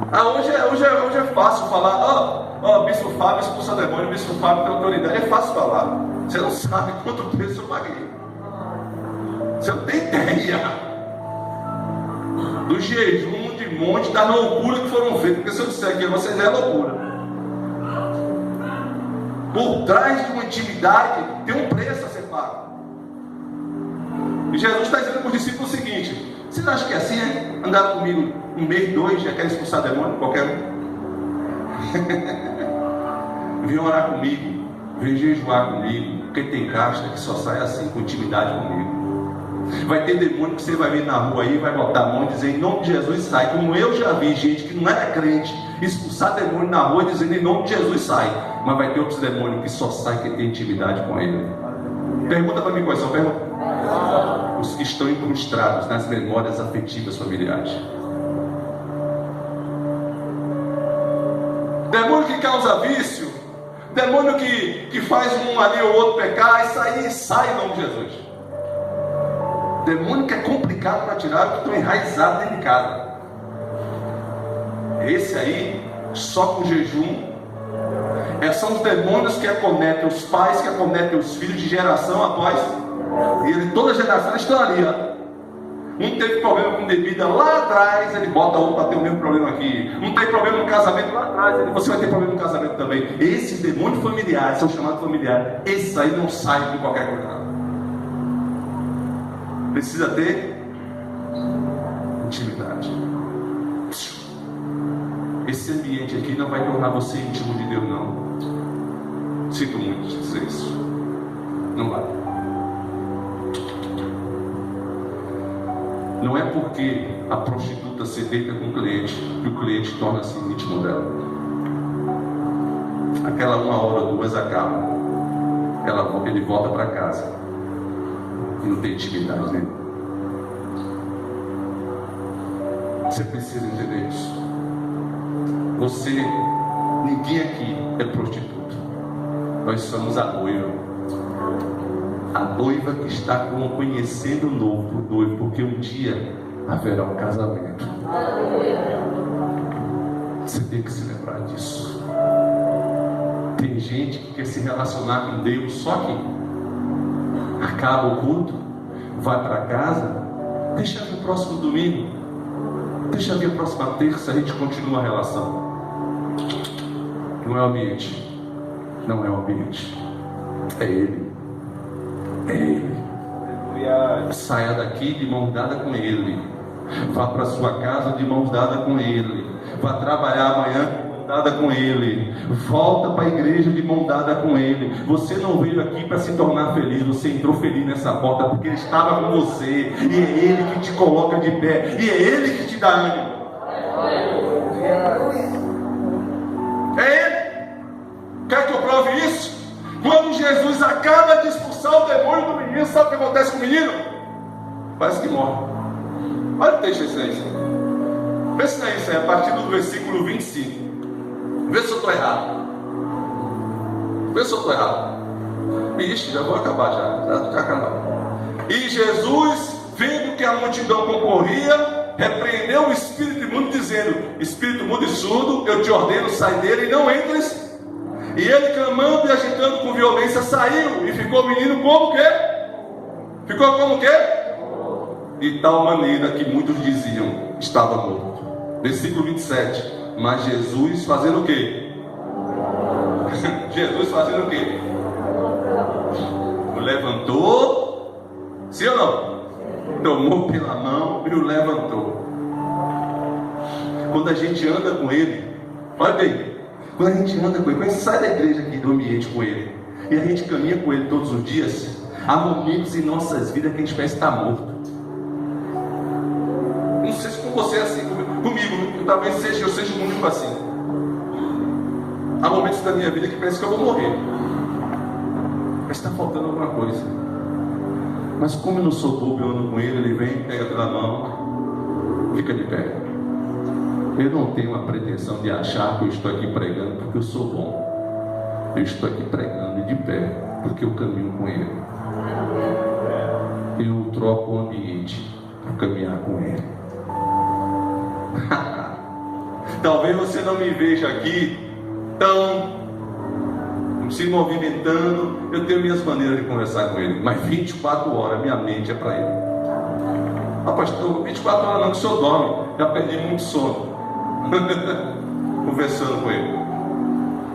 Hoje é fácil falar, Bispo Fábio expulsa demônio, Bispo Fábio tem autoridade. É fácil falar. Você não sabe quanto preço eu paguei. Você não tem ideia do jejum de monte, da loucura que foram feitos. Porque se eu disser aqui a vocês, é loucura. Por trás de uma intimidade tem um preço a ser pago. E Jesus está dizendo para os discípulos o seguinte: vocês acham que é assim, é? Andaram comigo um mês, 2, já querem expulsar demônio? Qualquer um. Vem orar comigo, vem jejuar comigo, porque tem casta que só sai assim, com intimidade comigo. Vai ter demônio que você vai ver na rua aí, vai botar a mão e dizer em nome de Jesus sai. Como eu já vi gente que não era crente expulsar demônio na rua dizendo em nome de Jesus sai. Mas vai ter outros demônios que só sai quem tem intimidade com ele. Pergunta para mim quais são, pergunta. Os que estão incrustados nas memórias afetivas familiares. Demônio que causa vício, demônio que faz um ali ou outro pecar e sai em nome de Jesus. Demônio que é complicado para tirar, que estão enraizados dentro de casa. Esse aí, só com jejum. São os demônios que acometem os pais, que acometem os filhos de geração após. E toda geração estão ali, ó. Um teve problema com bebida lá atrás, ele bota outro para ter o mesmo problema aqui. Um tem problema no casamento lá atrás, você vai ter problema no casamento também. Esses demônios familiares, são chamados familiares. Esses aí não saem de qualquer coisa. Precisa ter intimidade. Esse ambiente aqui não vai tornar você íntimo de Deus, não. Sinto muito dizer isso. Não vai. Não é porque a prostituta se deita com o cliente que o cliente torna-se íntimo dela. Aquela 1 hora, 2 acaba. Ele volta para casa e não tem intimidade, né? Você precisa entender isso. Ninguém aqui é prostituta. Nós somos a noiva. A noiva que está conhecendo o noivo, porque um dia haverá um casamento. Você tem que se lembrar disso. Tem gente que quer se relacionar com Deus, só que acaba o culto, vai para casa, deixa vir o próximo domingo, deixa vir a próxima terça, a gente continua a relação. Não é o ambiente, não é o ambiente, é Ele. É Ele. Saia daqui de mão dada com Ele. Vá para sua casa de mão dada com Ele. Vá trabalhar amanhã de mão dada com Ele. Volta para a igreja de mão dada com Ele. Você não veio aqui para se tornar feliz. Você entrou feliz nessa porta porque Ele estava com você. E é Ele que te coloca de pé. E é Ele que te dá ânimo. É Ele. Quer que eu prove isso? Quando Jesus acaba de expulsar o demônio do menino, sabe o que acontece com o menino? Parece que morre. Olha o texto aí. Vê se não é isso aí, a partir do versículo 25. Vê se eu estou errado. Ixi, já vou acabar já acabou. E Jesus, vendo que a multidão concorria, repreendeu o espírito imundo, dizendo: Espírito mudo e surdo, eu te ordeno, sai dele e não entres. E ele, clamando e agitando com violência, saiu e ficou o menino como que? Ficou como que? De tal maneira que muitos diziam: estava morto. Versículo 27. Mas Jesus, fazendo o quê? Jesus fazendo o quê? O levantou, sim ou não? Tomou pela mão e o levantou. Quando a gente anda com Ele, olha bem, quando a gente anda com Ele, quando a gente sai da igreja aqui, do ambiente com Ele, e a gente caminha com Ele todos os dias, há momentos em nossas vidas que a gente parece estar morto. Não sei se com você é assim, comigo, talvez eu seja o único assim. Há momentos da minha vida que parece que eu vou morrer, mas está faltando alguma coisa. Mas como eu não sou bobo, eu ando com Ele, Ele vem, pega pela mão, fica de pé. Eu não tenho a pretensão de achar que eu estou aqui pregando porque eu sou bom. Eu estou aqui pregando de pé porque eu caminho com Ele. Eu troco o ambiente para caminhar com Ele. Talvez você não me veja aqui tão se movimentando. Eu tenho minhas maneiras de conversar com Ele, mas 24 horas minha mente é para Ele. Ah, pastor, 24 horas não, que o senhor dorme. Já perdi muito sono conversando com Ele.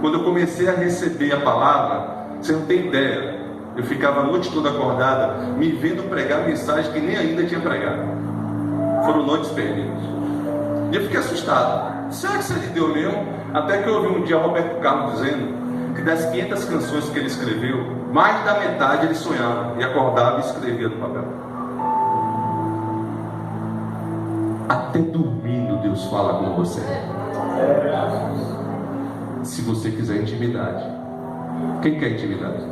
Quando eu comecei a receber a palavra, você não tem ideia, eu ficava a noite toda acordada, me vendo pregar mensagem que nem ainda tinha pregado. Foram noites perdidas. E eu fiquei assustado. Será que isso é de Deus mesmo? Até que eu ouvi um dia Roberto Carlos dizendo que das 500 canções que ele escreveu, mais da metade ele sonhava e acordava e escrevia no papel. Até dormindo Deus fala com você. Se você quiser intimidade. Quem quer intimidade?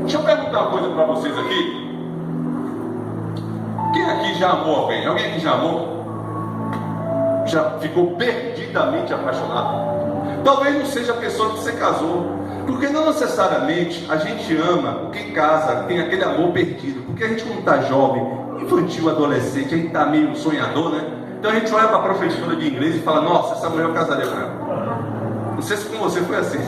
Deixa eu perguntar uma coisa para vocês aqui. Quem aqui já amou alguém? Alguém aqui já amou? Já ficou perdidamente apaixonado? Talvez não seja a pessoa que você casou, porque não necessariamente a gente ama quem casa, tem aquele amor perdido. Porque a gente, quando está jovem, infantil, adolescente, a gente está meio sonhador, né? Então a gente olha para a professora de inglês e fala: nossa, essa mulher eu casaria com ela. Não sei se com você foi assim.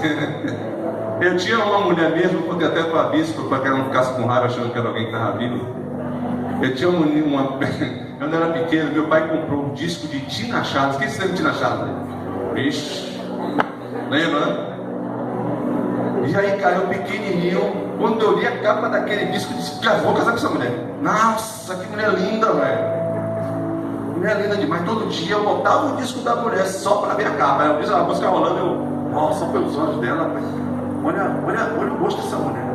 Eu tinha uma mulher mesmo, contei até para a bispo, para que ela não ficasse com raiva achando que era alguém que estava vivo. Eu tinha quando eu era pequeno, meu pai comprou um disco de Tina Charles. Quem se lembra de Tina Charles? Vixe, lembra, né? E aí, cara, eu pequenininho, quando eu li a capa daquele disco, eu disse: já vou casar com essa mulher. Nossa, que mulher linda, velho. Mulher linda demais. Todo dia eu botava o disco da mulher só para ver a capa. Eu vi a música rolando, eu, nossa, pelos olhos dela, olha o rosto dessa mulher.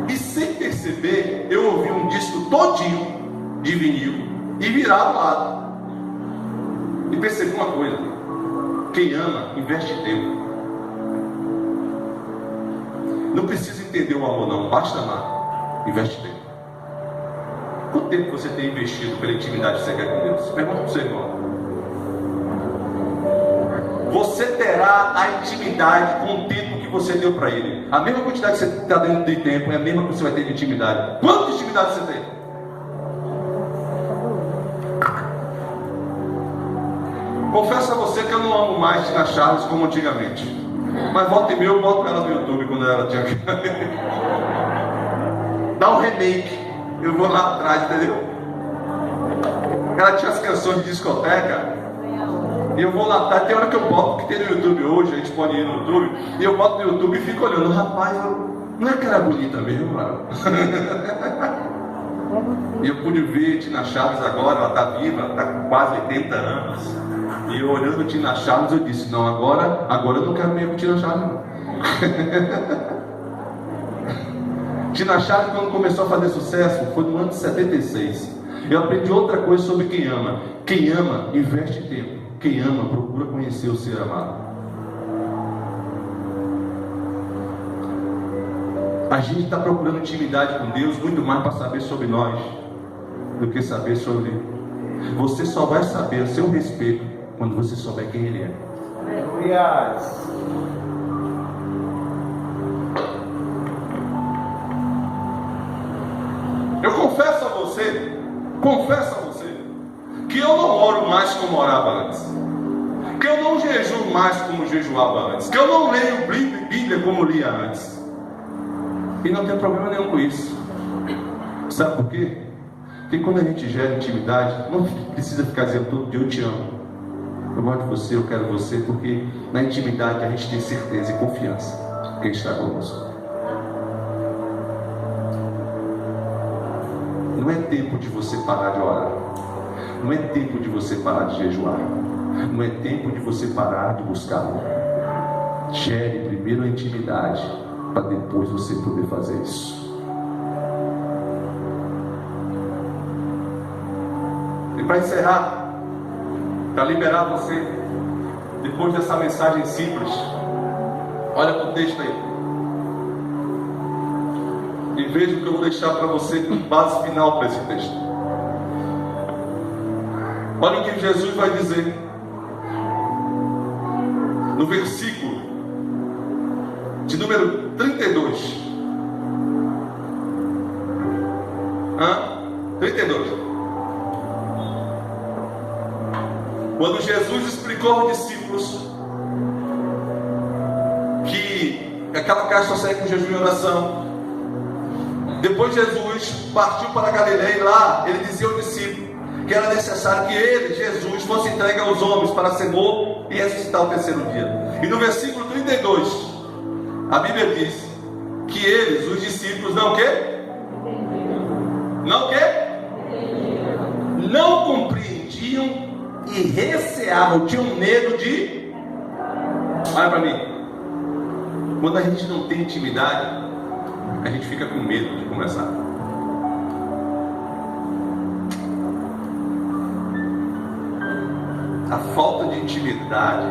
E sem perceber, eu ouvi um disco todinho de vinil e virar do lado. E percebi uma coisa: quem ama, investe tempo. Não precisa entender o amor, não, basta amar. Investe tempo. Quanto tempo você tem investido pela intimidade que você quer com Deus? Pergunta para o seu irmão. Você terá a intimidade com o tempo que você deu para Ele. A mesma quantidade que você está dentro de tempo é a mesma que você vai ter de intimidade. Quanta intimidade você tem? Confesso a você que eu não amo mais Tina Charles como antigamente. Mas volta e meia eu boto ela no YouTube quando ela tinha que dá um remake. Eu vou lá atrás, entendeu? Ela tinha as canções de discoteca. E eu vou lá atrás. Tem hora que eu boto, que tem no YouTube hoje, a gente pode ir no YouTube. E eu boto no YouTube e fico olhando. Rapaz, não é que era bonita mesmo, mano? E eu pude ver Tina Charles agora, ela está viva, ela está com quase 80 anos. E eu olhando Tina Charles, eu disse: não, agora eu não quero mesmo Tina Charles, não. Tina Charles, quando começou a fazer sucesso, foi no ano de 76. Eu aprendi outra coisa sobre quem ama. Quem ama, investe tempo. Quem ama, procura conhecer o ser amado. A gente está procurando intimidade com Deus muito mais para saber sobre nós do que saber sobre Ele. Você só vai saber a seu respeito quando você souber quem Ele é. Aleluia. Eu confesso a você, que eu não oro mais como orava antes, que eu não jejuo mais como jejuava antes, que eu não leio Bíblia como lia antes. E não tem problema nenhum com isso. Sabe por quê? Porque quando a gente gera intimidade, não precisa ficar dizendo todo dia: eu te amo. Eu gosto de você, eu quero você, porque na intimidade a gente tem certeza e confiança que Ele está conosco. Não é tempo de você parar de orar. Não é tempo de você parar de jejuar. Não é tempo de você parar de buscá-lo. Gere primeiro a intimidade, para depois você poder fazer isso. E para encerrar, para liberar você, depois dessa mensagem simples, olha para o texto aí. E veja o que eu vou deixar para você como base final para esse texto. Olha o que Jesus vai dizer no versículo de número 32. 32. Quando Jesus explicou aos discípulos que aquela caixa só sai com jejum e oração, depois Jesus partiu para Galileia e lá ele dizia aos discípulos que era necessário que ele, Jesus, fosse entregue aos homens para ser morto e ressuscitar o terceiro dia. E no versículo 32, a Bíblia diz que eles, os discípulos, não o quê? Não o quê? Não compreendiam e receavam, tinham medo de... Olha para mim. Quando a gente não tem intimidade, a gente fica com medo de conversar. A falta de intimidade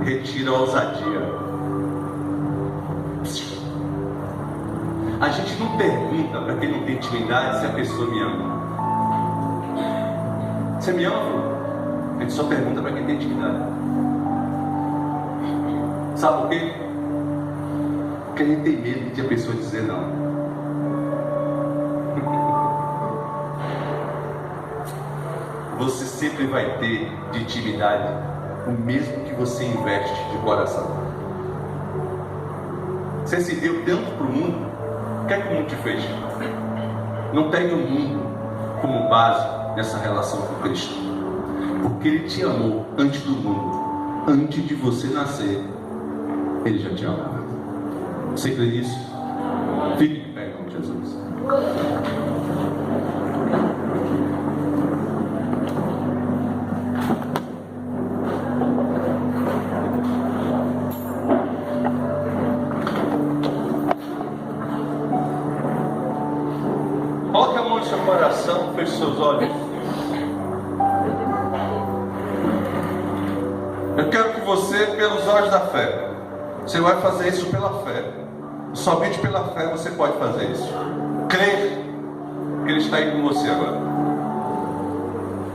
retira a ousadia. A gente não pergunta para quem não tem intimidade se a pessoa me ama. Você me ama? A gente só pergunta para quem tem intimidade. Sabe por quê? Porque a gente tem medo de a pessoa dizer não. Você sempre vai ter de intimidade o mesmo que você investe de coração. Você se deu tanto para o mundo. O que é que o mundo te fez? Não pegue o mundo como base nessa relação com Cristo, porque Ele te amou antes do mundo, antes de você nascer. Ele já te amava. Você crê nisso? Fique de pé em nome de Jesus. Coloque a mão no seu coração, feche seus olhos. Eu quero que você, pelos olhos da fé, você vai fazer isso pela fé. Somente pela fé você pode fazer isso. Crer que Ele está aí com você agora.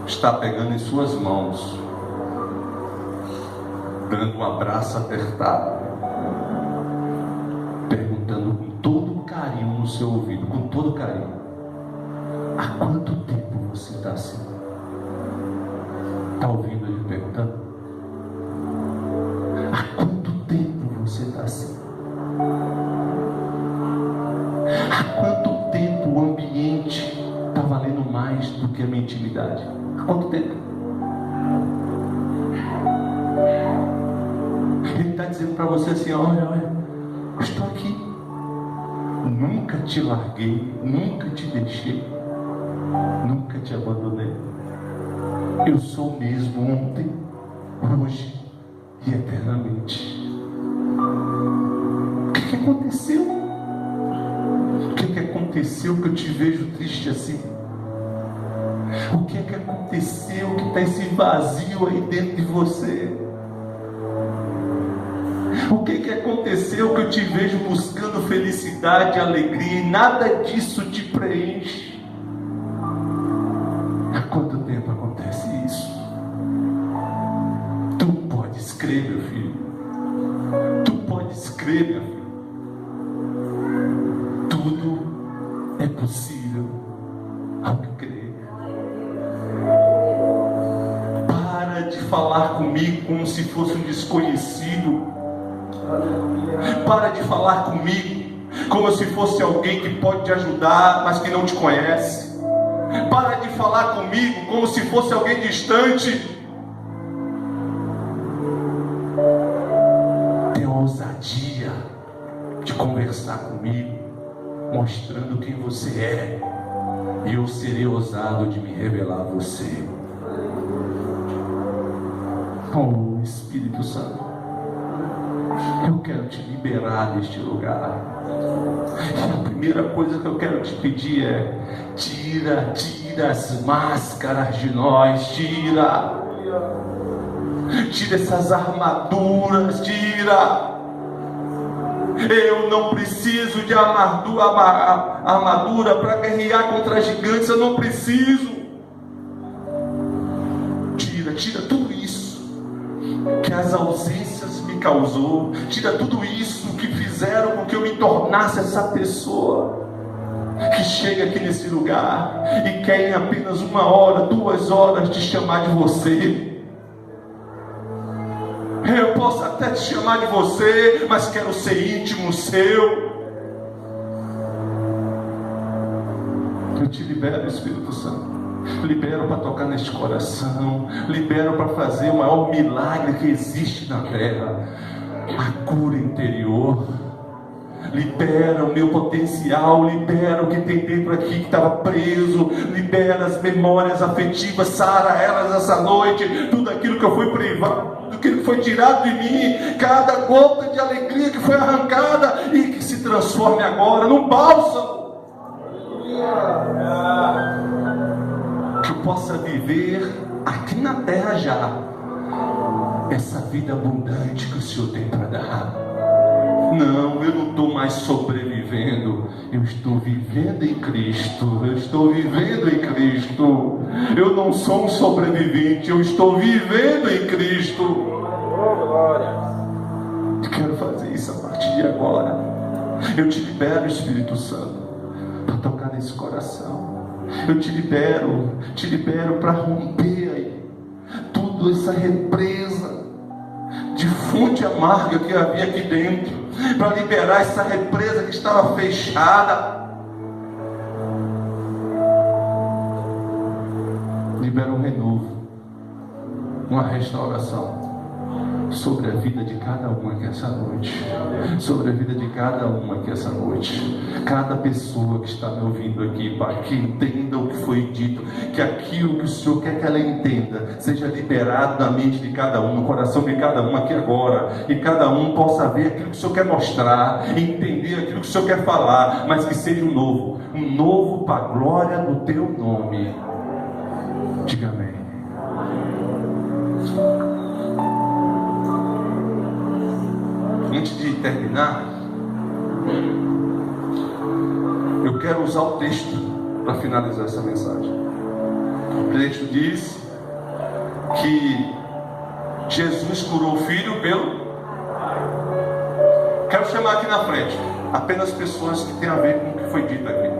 Está pegando em suas mãos, dando um abraço apertado, perguntando com todo carinho no seu ouvido, com todo carinho: há quanto tempo você está assim? Está ouvindo Ele perguntando? Há quanto tempo você está assim? Há quanto tempo o ambiente está valendo mais do que a minha intimidade? Há quanto tempo? Ele está dizendo para você assim: olha, estou aqui. Nunca te larguei, nunca te deixei, nunca te abandonei. Eu sou o mesmo ontem, hoje e eternamente. O que aconteceu? O que aconteceu que eu te vejo triste assim? O que aconteceu que está esse vazio aí dentro de você? O que aconteceu que eu te vejo buscando felicidade, alegria, e nada disso te preenche? Há quanto tempo acontece isso? Tu podes crer, meu filho. Tu podes crer, meu filho. Tudo é possível ao que crer. Para de falar comigo como se fosse um desconhecido. Para de falar comigo como se fosse alguém que pode te ajudar, mas que não te conhece. Para de falar comigo como se fosse alguém distante. conversar comigo, mostrando quem você é, e eu serei ousado de me revelar a você. Oh, Espírito Santo, eu quero te liberar deste lugar. E a primeira coisa que eu quero te pedir é: tira as máscaras de nós, tira essas armaduras, tira. Eu não preciso de armadura para guerrear contra gigantes, eu não preciso. Tira tudo isso que as ausências me causou, tira tudo isso que fizeram com que eu me tornasse essa pessoa que chega aqui nesse lugar e quer em apenas 1 hora, 2 horas te chamar de você. Eu posso até te chamar de você, mas quero ser íntimo seu. Eu te libero, Espírito Santo. Libero para tocar neste coração. Libero para fazer o maior milagre que existe na terra: a cura interior. Libera o meu potencial, libera o que tem dentro aqui que estava preso, libera as memórias afetivas, sara elas essa noite, tudo aquilo que eu fui privado, tudo aquilo que foi tirado de mim, cada gota de alegria que foi arrancada e que se transforme agora num bálsamo, que eu possa viver aqui na terra já essa vida abundante que o Senhor tem para dar. Não, eu não estou mais sobrevivendo, eu estou vivendo em Cristo, eu estou vivendo em Cristo. Eu não sou um sobrevivente, eu estou vivendo em Cristo. Eu quero fazer isso a partir de agora. Eu te libero, Espírito Santo, para tocar nesse coração. Eu te libero para romper aí toda essa represa de fonte amarga que havia aqui dentro, para liberar essa represa que estava fechada. Libera um renovo, uma restauração sobre a vida de cada uma aqui essa noite, sobre a vida de cada uma aqui essa noite. Cada pessoa que está me ouvindo aqui, Pai, que entenda o que foi dito, que aquilo que o Senhor quer que ela entenda seja liberado na mente de cada um, no coração de cada um aqui agora, e cada um possa ver aquilo que o Senhor quer mostrar, entender aquilo que o Senhor quer falar, mas que seja um novo para a glória do Teu nome. Diga amém. Antes de terminar, eu quero usar o texto para finalizar essa mensagem. O texto diz que Jesus curou o filho pelo... Quero chamar aqui na frente apenas pessoas que têm a ver com o que foi dito aqui.